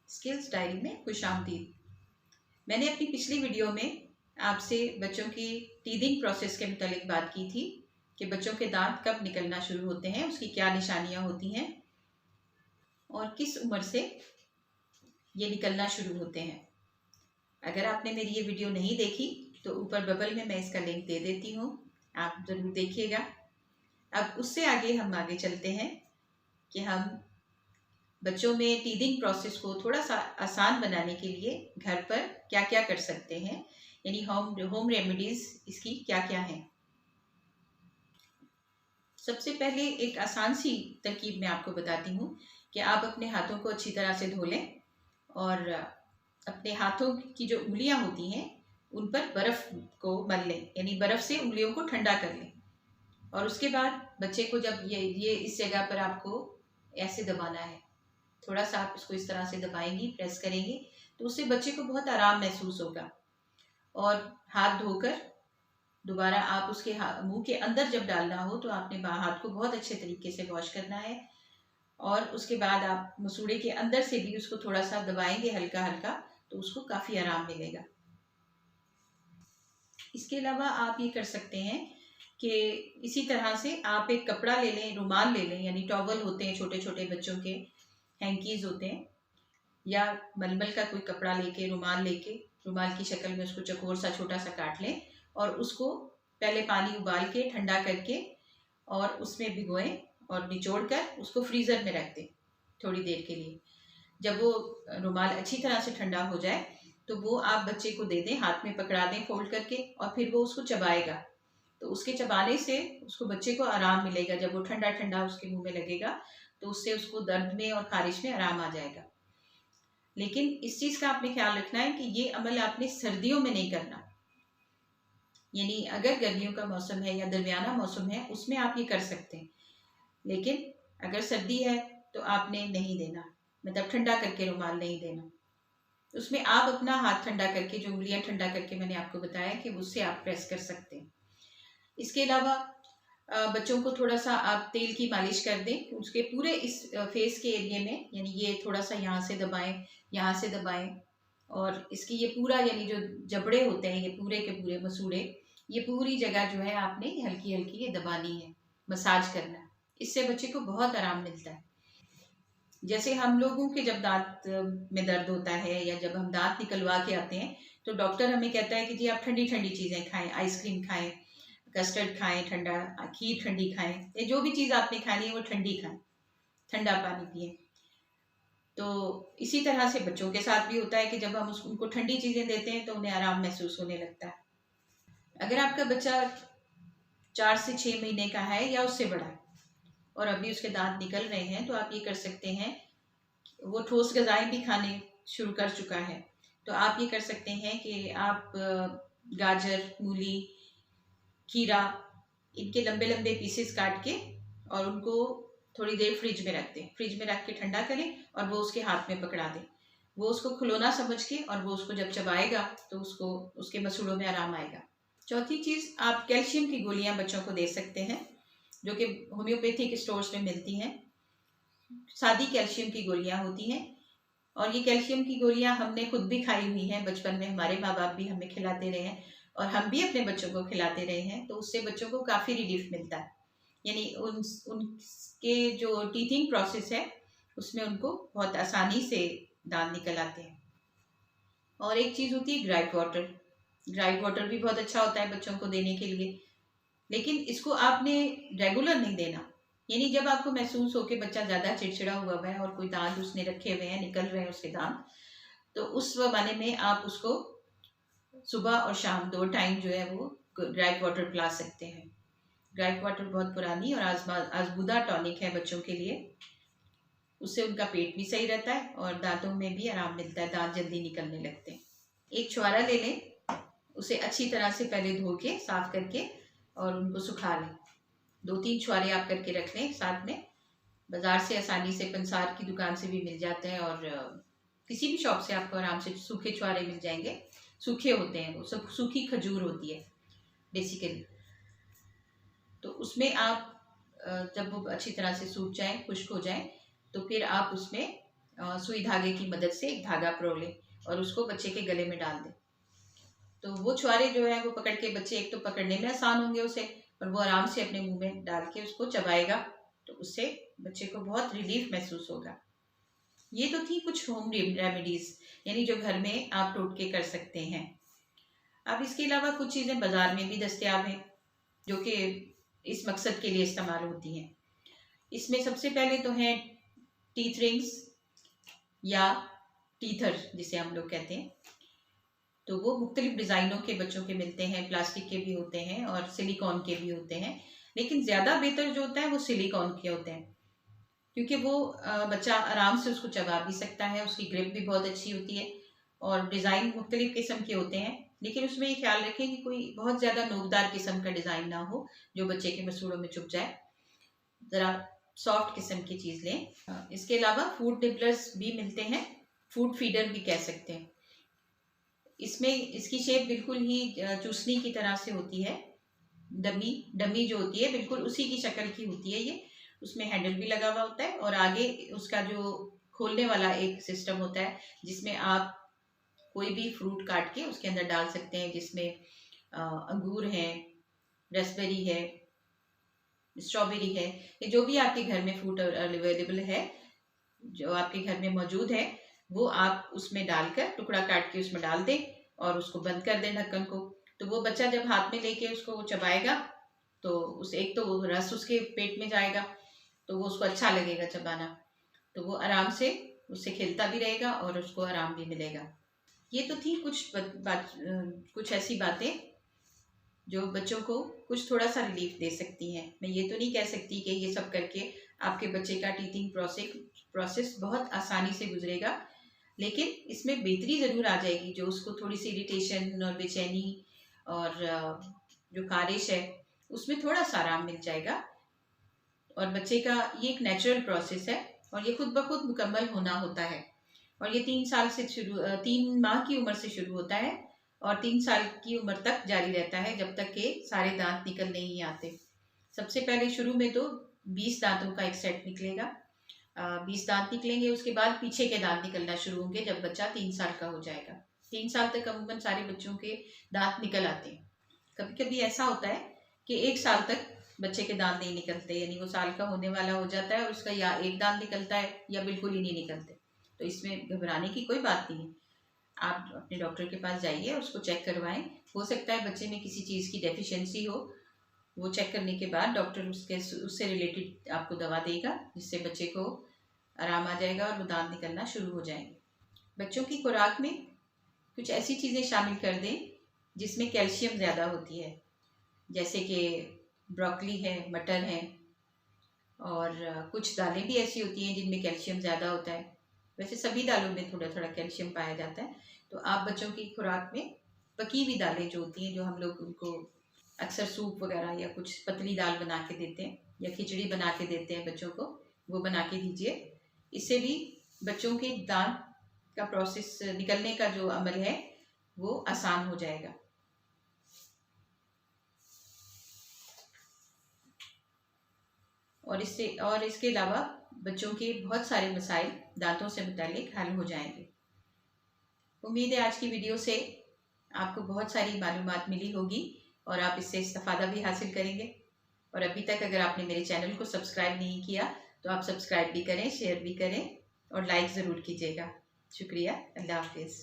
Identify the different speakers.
Speaker 1: Skills diary में खुशामदीद। मैंने अपनी पिछली वीडियो में आपसे बच्चों की टीदिंग प्रोसेस के मुतालिक बात की थी कि बच्चों के दांत कब निकलना शुरू होते हैं, उसकी क्या निशानियां होती हैं और किस उम्र से ये निकलना शुरू होते हैं। अगर आपने मेरी ये वीडियो नहीं देखी तो ऊपर बबल में मैं इसका लिंक दे देती हूँ, आप ज़रूर देखिएगा। अब उससे हम आगे चलते हैं कि हम बच्चों में टीदिंग प्रोसेस को थोड़ा सा आसान बनाने के लिए घर पर क्या क्या कर सकते हैं, यानी होम रेमेडीज इसकी क्या क्या हैं। सबसे पहले एक आसान सी तरकीब मैं आपको बताती हूँ कि आप अपने हाथों को अच्छी तरह से धो लें और अपने हाथों की जो उंगलियां होती हैं उन पर बर्फ़ को मल लें, यानी बर्फ़ से उंगलियों को ठंडा कर लें। और उसके बाद बच्चे को जब ये इस जगह पर आपको ऐसे दबाना है, थोड़ा सा आप इसको इस तरह से दबाएंगी, प्रेस करेंगे तो उससे बच्चे को बहुत आराम महसूस होगा। और हाथ धोकर दोबारा आप उसके मुंह के अंदर जब डालना हो तो आपने हाथ को बहुत अच्छे तरीके से वॉश करना है और उसके बाद आप मसूड़े के अंदर से भी उसको थोड़ा सा दबाएंगे हल्का हल्का, तो उसको काफ़ी आराम मिलेगा। इसके अलावा आप ये कर सकते हैं कि इसी तरह से आप एक कपड़ा ले लें, रुमाल ले लें, यानी टॉवल होते हैं छोटे छोटे बच्चों के, हैंकीज होते हैं, या मलमल का कोई कपड़ा लेके, रुमाल की शक्ल में उसको चकोर सा छोटा सा काट लें और उसको पहले पानी उबाल के ठंडा करके और उसमें भिगोएं और निचोड़ कर उसको फ्रीज़र में रख दें थोड़ी देर के लिए। जब वो रुमाल अच्छी तरह से ठंडा हो जाए तो वो आप बच्चे को दे दें, हाथ में पकड़ा दें फोल्ड करके, और फिर वो उसको चबाएगा। तो उसके चबाने से उसको बच्चे को आराम मिलेगा। जब वो ठंडा ठंडा उसके मुंह में लगेगा तो उससे उसको दर्द में और खारिश में आराम आ जाएगा। लेकिन इस चीज़ का आपने ख्याल रखना है कि ये अमल आपने सर्दियों में नहीं करना, यानी अगर गर्मियों का मौसम है या दरमियाना मौसम है उसमें आप ये कर सकते हैं, लेकिन अगर सर्दी है तो आपने नहीं देना, मतलब ठंडा करके रुमाल नहीं देना। उसमें आप अपना हाथ ठंडा करके, जो उंगलियां ठंडा करके मैंने आपको बताया कि उससे आप प्रेस कर सकते हैं। इसके अलावा बच्चों को थोड़ा सा आप तेल की मालिश कर दें उसके पूरे इस फेस के एरिया में, यानी ये थोड़ा सा यहाँ से दबाएं, यहाँ से दबाएं, और इसकी ये पूरा, यानी जो जबड़े होते हैं ये पूरे के पूरे मसूड़े, ये पूरी जगह जो है आपने हल्की हल्की ये दबानी है, मसाज करना है। इससे बच्चे को बहुत आराम मिलता है। जैसे हम लोगों के जब दांत में दर्द होता है या जब हम दांत निकलवा के आते हैं तो डॉक्टर हमें कहता है कि जी आप ठंडी ठंडी चीज़ें खाएं, आइसक्रीम खाएं, कस्टर्ड खाएं, ठंडा खीर ठंडी खाएं, ये जो भी चीज़ आपने खानी है वो ठंडी खाएं, ठंडा पानी पिए। तो इसी तरह से बच्चों के साथ भी होता है कि जब हम उनको ठंडी चीज़ें देते हैं तो उन्हें आराम महसूस होने लगता है। अगर आपका बच्चा 4 से 6 महीने का है या उससे बड़ा है और अभी उसके दांत निकल रहे हैं तो आप ये कर सकते हैं, वो ठोस ग़िज़ाएँ भी खाने शुरू कर चुका है, तो आप ये कर सकते हैं कि आप गाजर, मूली, खीरा, इनके लंबे लंबे पीसेस काट के और उनको थोड़ी देर फ्रिज में रख दें, फ्रिज में रख के ठंडा करें और वो उसके हाथ में पकड़ा दें। वो उसको खिलौना समझ के, और वो उसको जब चबाएगा तो उसको उसके मसूड़ों में आराम आएगा। चौथी चीज़, आप कैल्शियम की गोलियां बच्चों को दे सकते हैं जो कि होम्योपैथिक स्टोर्स में मिलती हैं। सादी कैल्शियम की गोलियां होती हैं और ये कैल्शियम की गोलियां हमने खुद भी खाई हुई हैं बचपन में, हमारे माँ बाप भी हमें खिलाते रहे हैं और हम भी अपने बच्चों को खिलाते रहे हैं, तो उससे बच्चों को काफ़ी रिलीफ मिलता है, यानी उनके जो टीथिंग प्रोसेस है उसमें उनको बहुत आसानी से दांत निकल आते हैं। और एक चीज़ होती है ग्राइप वाटर। ग्राइप वाटर भी बहुत अच्छा होता है बच्चों को देने के लिए, लेकिन इसको आपने रेगुलर नहीं देना, यानी जब आपको महसूस हो कि बच्चा ज़्यादा चिड़चिड़ा हुआ है और कोई दांत उसने रखे हुए हैं, निकल रहे हैं उसके दांत, तो उस ज़माने में आप उसको सुबह और शाम 2 टाइम जो है वो ग्राइप वाटर पिला सकते हैं। ग्राइप वाटर बहुत पुरानी और आजमूदा टॉनिक है बच्चों के लिए, उससे उनका पेट भी सही रहता है और दांतों में भी आराम मिलता है, दांत जल्दी निकलने लगते हैं। एक छुआरा ले लें, उसे अच्छी तरह से पहले धो के साफ करके और उनको सुखा लें। 2-3 छुआरे आप करके रख लें साथ में। बाज़ार से आसानी से, पंसार की दुकान से भी मिल जाते हैं और किसी भी शॉप से आपको आराम से सूखे छुआरे मिल जाएंगे। सूखे होते हैं वो, सब सूखी खजूर होती है बेसिकली। तो उसमें आप जब वो अच्छी तरह से सूख जाए, खुश्क हो जाए, तो फिर आप उसमें सुई धागे की मदद से एक धागा परो लें और उसको बच्चे के गले में डाल दें। तो वो छुआरे जो है वो पकड़ के बच्चे, एक तो पकड़ने में आसान होंगे उसे, और वो आराम से अपने मुंह में डाल के उसको चबाएगा, तो उससे बच्चे को बहुत रिलीफ महसूस होगा। ये तो थी कुछ होम रेमेडीज, यानी जो घर में आप टोटके कर सकते हैं। अब इसके अलावा कुछ चीज़ें बाजार में भी दस्तियाब हैं जो कि इस मकसद के लिए इस्तेमाल होती हैं। इसमें सबसे पहले तो हैं टीथ रिंग्स या टीथर जिसे हम लोग कहते हैं। तो वो मुख्तलिफ डिज़ाइनों के बच्चों के मिलते हैं, प्लास्टिक के भी होते हैं और सिलिकॉन के भी होते हैं, लेकिन ज़्यादा बेहतर जो होता है वो सिलिकॉन के होते हैं, क्योंकि वो बच्चा आराम से उसको चबा भी सकता है, उसकी ग्रिप भी बहुत अच्छी होती है और डिज़ाइन मुख्तलिफ किस्म के होते हैं। लेकिन उसमें ये ख्याल रखें कि कोई बहुत ज़्यादा नोकदार किस्म का डिज़ाइन ना हो जो बच्चे के मसूड़ों में चुभ जाए, ज़रा सॉफ्ट किस्म की चीज़ लें। इसके अलावा फूड निबलर्स भी मिलते हैं, फूड फीडर भी कह सकते हैं। इसमें इसकी शेप बिल्कुल ही चूसनी की तरह से होती है, डमी जो होती है बिल्कुल उसी की शक्ल की होती है ये। उसमें हैंडल भी लगा हुआ होता है और आगे उसका जो खोलने वाला एक सिस्टम होता है जिसमें आप कोई भी फ्रूट काट के उसके अंदर डाल सकते हैं, जिसमें अंगूर है, रेस्पबेरी है, स्ट्रॉबेरी है, ये जो भी आपके घर में फ्रूट अवेलेबल है, जो आपके घर में मौजूद है, वो आप उसमें डालकर टुकड़ा काट के उसमें डाल दें और उसको बंद कर दें ढक्कन को। तो वो बच्चा जब हाथ में लेके उसको चबाएगा तो उस एक तो वो रस उसके पेट में जाएगा, तो वो उसको अच्छा लगेगा चबाना, तो वो आराम से उससे खेलता भी रहेगा और उसको आराम भी मिलेगा। ये तो थी कुछ ऐसी बातें जो बच्चों को कुछ थोड़ा सा रिलीफ दे सकती हैं। मैं ये तो नहीं कह सकती कि ये सब करके आपके बच्चे का टीथिंग प्रोसेस बहुत आसानी से गुजरेगा, लेकिन इसमें बेहतरी ज़रूर आ जाएगी। जो उसको थोड़ी सी इरिटेशन और बेचैनी और जो खारिश है उसमें थोड़ा सा आराम मिल जाएगा, और बच्चे का ये एक नेचुरल प्रोसेस है और ये खुद ब खुद मुकम्मल होना होता है। और ये 3 माह की उम्र से शुरू होता है और 3 साल की उम्र तक जारी रहता है, जब तक के सारे दांत निकल नहीं आते। सबसे पहले शुरू में तो 20 दांतों का एक सेट निकलेगा, 20 दांत निकलेंगे, उसके बाद पीछे के दांत निकलना शुरू होंगे जब बच्चा 3 साल का हो जाएगा। 3 साल तक अमूमन सारे बच्चों के दांत निकल आते हैं। कभी कभी ऐसा होता है कि 1 साल तक बच्चे के दांत नहीं निकलते, यानी वो साल का होने वाला हो जाता है और उसका या एक दांत निकलता है या बिल्कुल ही नहीं निकलते। तो इसमें घबराने की कोई बात नहीं है, आप अपने डॉक्टर के पास जाइए, उसको चेक करवाएं। हो सकता है बच्चे में किसी चीज़ की डेफिशिएंसी हो, वो चेक करने के बाद डॉक्टर उससे रिलेटेड आपको दवा देगा, जिससे बच्चे को आराम आ जाएगा और वो दांत निकलना शुरू हो जाएंगे। बच्चों की खुराक में कुछ ऐसी चीज़ें शामिल कर दें जिसमें कैल्शियम ज़्यादा होती है, जैसे कि ब्रोकली है, मटर है, और कुछ दालें भी ऐसी होती हैं जिनमें कैल्शियम ज़्यादा होता है। वैसे सभी दालों में थोड़ा थोड़ा कैल्शियम पाया जाता है। तो आप बच्चों की खुराक में पकी हुई दालें जो होती हैं, जो हम लोग उनको अक्सर सूप वगैरह या कुछ पतली दाल बना के देते हैं या खिचड़ी बना के देते हैं बच्चों को, वो बना के दीजिए। इससे भी बच्चों के दांत का प्रोसेस निकलने का जो अमल है वो आसान हो जाएगा। और इसके अलावा बच्चों के बहुत सारे मसाइल दांतों से मुताल्लिक हल हो जाएंगे। उम्मीद है आज की वीडियो से आपको बहुत सारी मालूमात मिली होगी और आप इससे इस्तेफादा भी हासिल करेंगे। और अभी तक अगर आपने मेरे चैनल को सब्सक्राइब नहीं किया तो आप सब्सक्राइब भी करें, शेयर भी करें और लाइक ज़रूर कीजिएगा। शुक्रिया। अल्लाह हाफिज़।